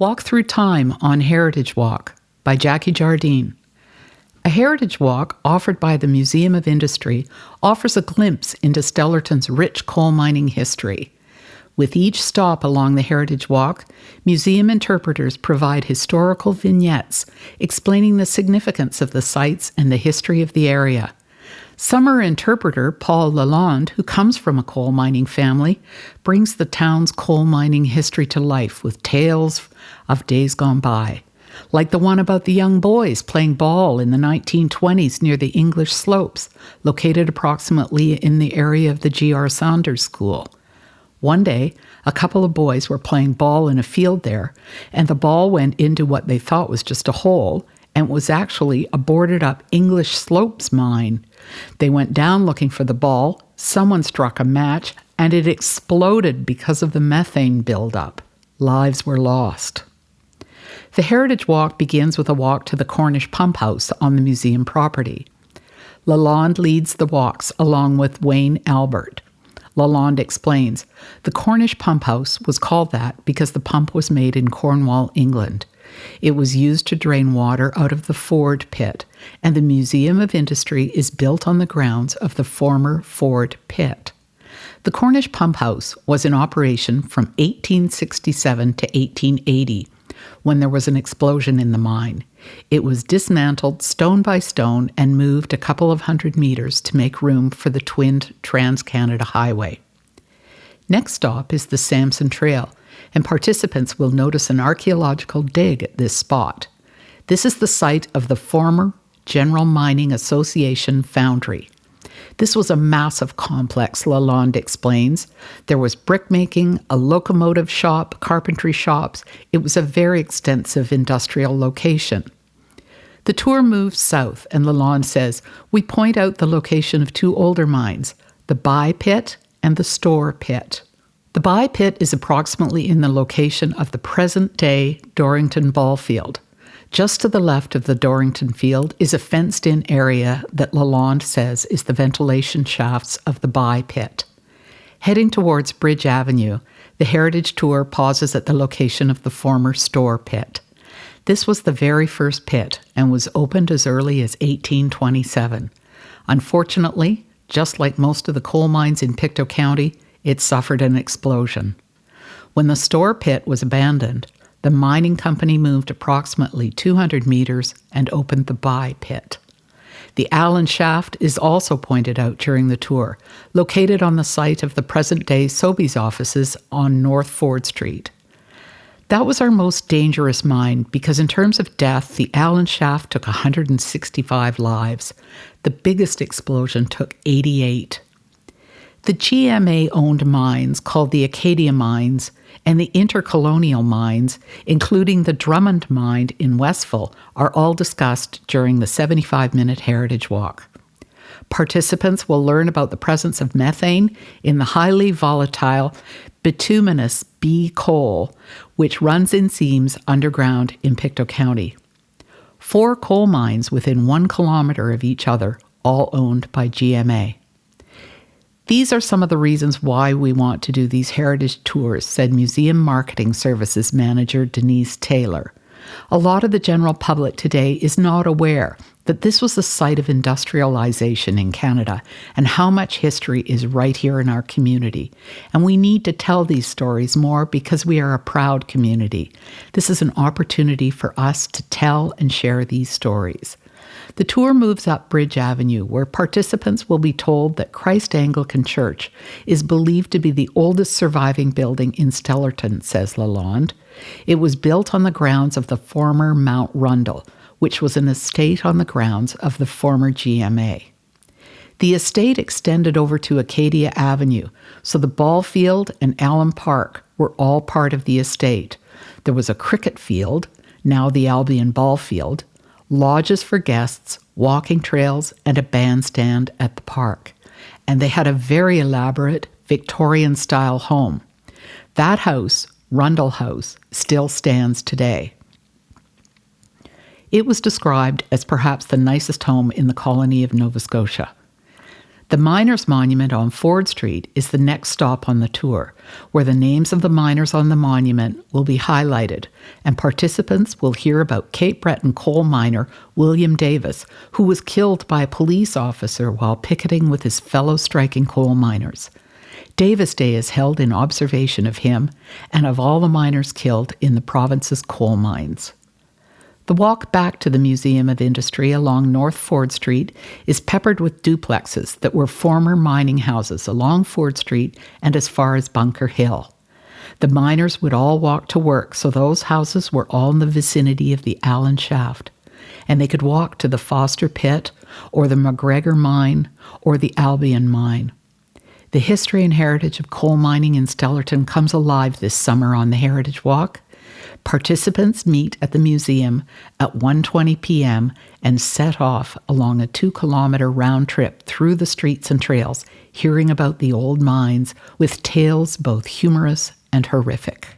Walk Through Time on Heritage Walk by Jackie Jardine. A heritage walk offered by the Museum of Industry offers a glimpse into Stellarton's rich coal mining history. With each stop along the heritage walk, museum interpreters provide historical vignettes explaining the significance of the sites and the history of the area. Summer interpreter Paul Lalonde, who comes from a coal mining family, brings the town's coal mining history to life with tales of days gone by, like the one about the young boys playing ball in the 1920s near the English slopes, located approximately in the area of the G.R. Saunders School. One day, a couple of boys were playing ball in a field there, and the ball went into what they thought was just a hole, and was actually a boarded-up English slopes mine. They went down looking for the ball, someone struck a match, and it exploded because of the methane buildup. Lives were lost. The Heritage Walk begins with a walk to the Cornish pump house on the museum property. Lalonde leads the walks along with Wayne Albert. Lalonde explains, the Cornish pump house was called that because the pump was made in Cornwall, England. It was used to drain water out of the Ford pit, and the Museum of Industry is built on the grounds of the former Ford pit. The Cornish pump house was in operation from 1867 to 1880, when there was an explosion in the mine. It was dismantled stone by stone and moved a couple of 100 meters to make room for the twinned Trans-Canada Highway. Next stop is the Samson Trail, and participants will notice an archaeological dig at this spot. This is the site of the former General Mining Association foundry. This was a massive complex, Lalonde explains. There was brickmaking, a locomotive shop, carpentry shops. It was a very extensive industrial location. The tour moves south, and Lalonde says, we point out the location of two older mines, the By Pit and the Store Pit. The By Pit is approximately in the location of the present-day Dorrington ball field. Just to the left of the Dorrington field is a fenced-in area that Lalonde says is the ventilation shafts of the By Pit. Heading towards Bridge Avenue, the Heritage Tour pauses at the location of the former Store Pit. This was the very first pit and was opened as early as 1827. Unfortunately, just like most of the coal mines in Pictou County, it suffered an explosion. When the Store Pit was abandoned, the mining company moved approximately 200 meters and opened the By Pit. The Allen Shaft is also pointed out during the tour, located on the site of the present-day Sobeys offices on North Ford Street. That was our most dangerous mine because in terms of death, the Allen Shaft took 165 lives. The biggest explosion took 88. The GMA-owned mines, called the Acadia Mines, and the intercolonial mines, including the Drummond Mine in Westville, are all discussed during the 75-minute Heritage Walk. Participants will learn about the presence of methane in the highly volatile bituminous B coal, which runs in seams underground in Pictou County. 4 coal mines within 1 kilometer of each other, all owned by GMA. These are some of the reasons why we want to do these heritage tours, said Museum Marketing Services Manager Denise Taylor. A lot of the general public today is not aware that this was the site of industrialization in Canada and how much history is right here in our community. And we need to tell these stories more because we are a proud community. This is an opportunity for us to tell and share these stories. The tour moves up Bridge Avenue, where participants will be told that Christ Anglican Church is believed to be the oldest surviving building in Stellarton, says Lalonde. It was built on the grounds of the former Mount Rundle, which was an estate on the grounds of the former GMA. The estate extended over to Acadia Avenue, so the ball field and Allen Park were all part of the estate. There was a cricket field, now the Albion Ball Field, lodges for guests, walking trails, and a bandstand at the park. And they had a very elaborate Victorian-style home. That house, Rundle House, still stands today. It was described as perhaps the nicest home in the colony of Nova Scotia. The Miners Monument on Ford Street is the next stop on the tour, where the names of the miners on the monument will be highlighted, and participants will hear about Cape Breton coal miner William Davis, who was killed by a police officer while picketing with his fellow striking coal miners. Davis Day is held in observation of him and of all the miners killed in the province's coal mines. The walk back to the Museum of Industry along North Ford Street is peppered with duplexes that were former mining houses along Ford Street and as far as Bunker Hill. The miners would all walk to work, so those houses were all in the vicinity of the Allen Shaft, and they could walk to the Foster Pit or the McGregor Mine or the Albion Mine. The history and heritage of coal mining in Stellarton comes alive this summer on the Heritage Walk. Participants meet at the museum at 1:20 p.m. and set off along a 2-kilometer round trip through the streets and trails, hearing about the old mines with tales both humorous and horrific.